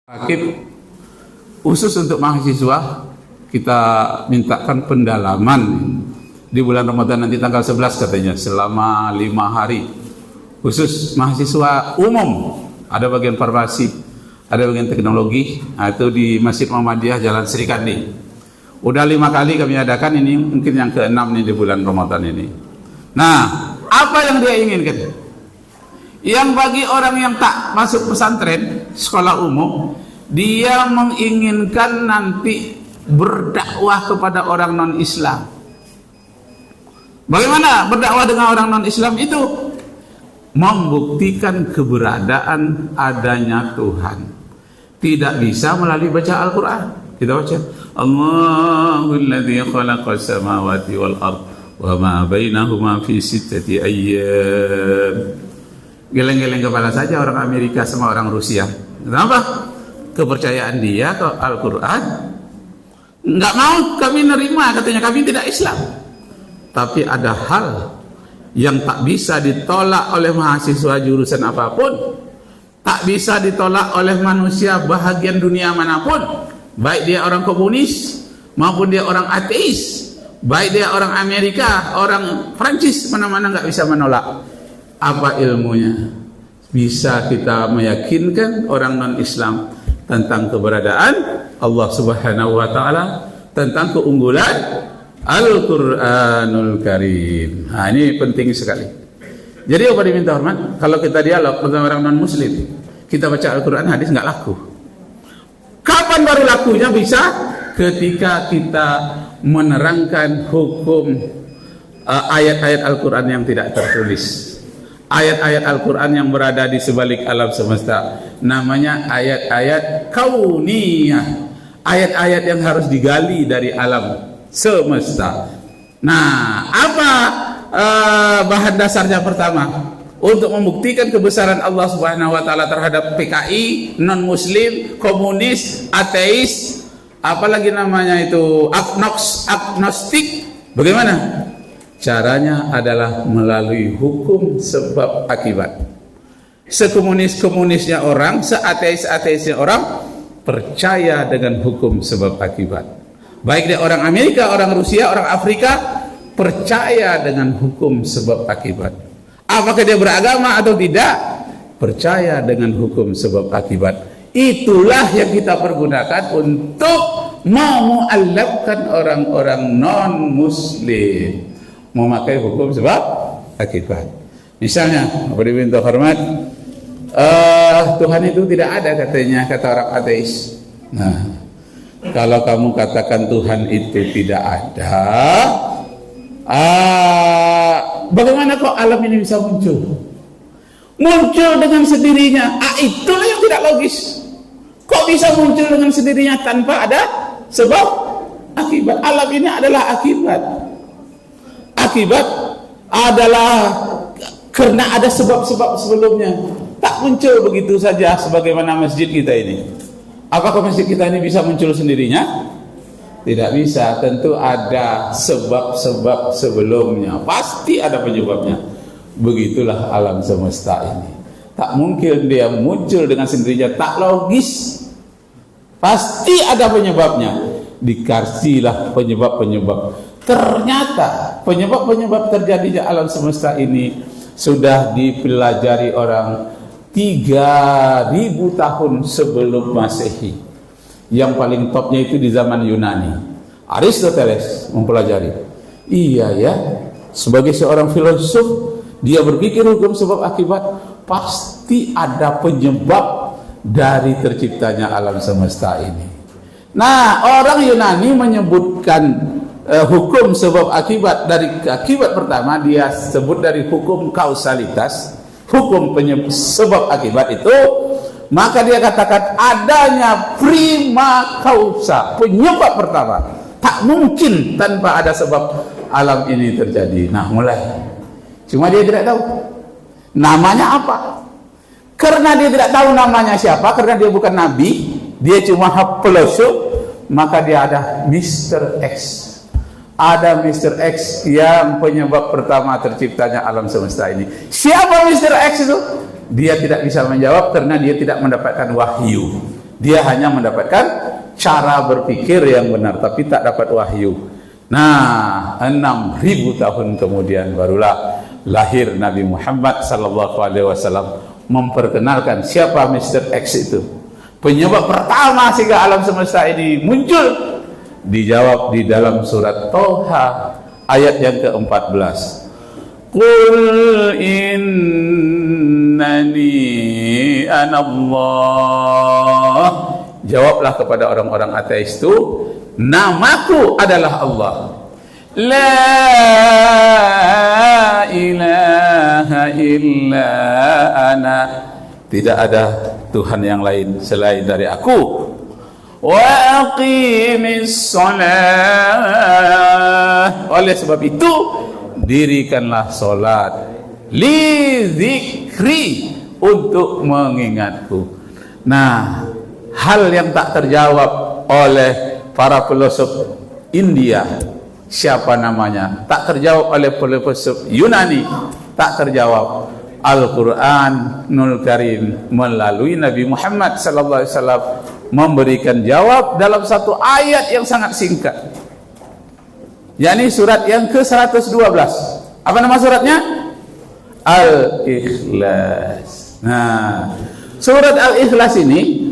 Akib khusus untuk mahasiswa kita mintakan pendalaman di bulan Ramadan nanti tanggal 11 katanya selama 5 hari khusus mahasiswa umum, ada bagian farmasi, ada bagian teknologi, itu di Masjid Muhammadiyah Jalan Serikandi. Udah 5 kali kami adakan, ini mungkin yang ke-6 nih di bulan Ramadan ini. Nah, apa yang dia inginkan? Yang bagi orang yang tak masuk pesantren, sekolah umum, dia menginginkan nanti berdakwah kepada orang non-Islam. Bagaimana berdakwah dengan orang non-Islam itu? Membuktikan keberadaan adanya Tuhan. Tidak bisa melalui baca Al-Quran. Kita baca Allahul ladzi khalaqas samawati wal ard wa ma bainahuma fi sittati ayyam. Geleng-geleng kepala saja orang Amerika sama orang Rusia. Kenapa? Kepercayaan dia ke Al-Quran nggak mau kami nerima, katanya kami tidak Islam. Tapi ada hal yang tak bisa ditolak oleh mahasiswa jurusan apapun, tak bisa ditolak oleh manusia bahagian dunia manapun, baik dia orang komunis maupun dia orang ateis, baik dia orang Amerika, orang Prancis, mana-mana nggak bisa menolak. Apa ilmunya? Bisa kita meyakinkan orang non-Islam tentang keberadaan Allah Subhanahu wa Ta'ala, tentang keunggulan Al-Quranul Karim. Nah, ini penting sekali. Jadi apa diminta hormat? Kalau kita dialog dengan orang non-Muslim, kita baca Al-Quran, hadis nggak laku. Kapan baru lakunya? Bisa ketika kita menerangkan hukum ayat-ayat Al-Quran yang tidak tertulis, ayat-ayat Al-Quran yang berada di sebalik alam semesta, namanya ayat-ayat kauniyah, ayat-ayat yang harus digali dari alam semesta. Nah, apa bahan dasarnya pertama untuk membuktikan kebesaran Allah Subhanahu wa Ta'ala terhadap PKI, non-Muslim, komunis, ateis, apalagi namanya itu agnostik? Bagaimana? Caranya adalah melalui hukum sebab akibat. Sekomunis-komunisnya orang, seateis-ateisnya orang percaya dengan hukum sebab akibat. Baik dia orang Amerika, orang Rusia, orang Afrika, percaya dengan hukum sebab akibat. Apakah dia beragama atau tidak, percaya dengan hukum sebab akibat. Itulah yang kita pergunakan untuk memualafkan orang-orang non-Muslim memakai hukum sebab akibat. Misalnya, apa diminta hormat, Tuhan itu tidak ada katanya, kata orang ateis. Nah, kalau kamu katakan Tuhan itu tidak ada, bagaimana kok alam ini bisa muncul? Muncul dengan sendirinya. Itulah yang tidak logis. Kok bisa muncul dengan sendirinya tanpa ada sebab akibat? Alam ini adalah akibat. Akibat adalah karena ada sebab-sebab sebelumnya. Tak muncul begitu saja sebagaimana masjid kita ini. Apakah masjid kita ini bisa muncul sendirinya? Tidak bisa. Tentu ada sebab-sebab sebelumnya. Pasti ada penyebabnya. Begitulah alam semesta ini. Tak mungkin dia muncul dengan sendirinya. Tak logis. Pasti ada penyebabnya. Dikasihlah penyebab-penyebab. Ternyata penyebab-penyebab terjadinya alam semesta ini sudah dipelajari orang 3000 tahun sebelum Masehi. Yang paling topnya itu di zaman Yunani. Aristoteles mempelajari. Iya ya, sebagai seorang filosof, dia berpikir hukum sebab akibat, pasti ada penyebab dari terciptanya alam semesta ini. Nah, orang Yunani menyebutkan hukum sebab akibat. Dari akibat pertama dia sebut dari hukum kausalitas, hukum sebab akibat itu, maka dia katakan adanya prima causa, penyebab pertama. Tak mungkin tanpa ada sebab alam ini terjadi. Nah, mulai. Cuma dia tidak tahu namanya apa. Karena dia tidak tahu namanya siapa, karena dia bukan nabi, dia cuma pelosof, maka dia ada Mr. X. Ada Mr. X yang penyebab pertama terciptanya alam semesta ini. Siapa Mr. X itu? Dia tidak bisa menjawab karena dia tidak mendapatkan wahyu. Dia hanya mendapatkan cara berpikir yang benar, tapi tak dapat wahyu. Nah, 6.000 tahun kemudian barulah lahir Nabi Muhammad sallallahu alaihi wasallam memperkenalkan siapa Mr. X itu. Penyebab pertama sehingga alam semesta ini muncul dijawab di dalam surat Toha ayat yang ke-14. Qul innani anallah. Jawablah kepada orang-orang ateis itu, namaku adalah Allah. La ilaha illa ana. Tidak ada Tuhan yang lain selain dari aku. Wa aqimis shalah. Oleh sebab itu dirikanlah salat li zikri, untuk mengingatku. Nah, hal yang tak terjawab oleh para filosof India, siapa namanya? Tak terjawab oleh filosof Yunani, tak terjawab. Al-Quranul Karim melalui Nabi Muhammad sallallahu alaihi wasallam memberikan jawab dalam satu ayat yang sangat singkat, yakni surat yang ke-112. Apa nama suratnya? Al-Ikhlas. Nah, surat Al-Ikhlas ini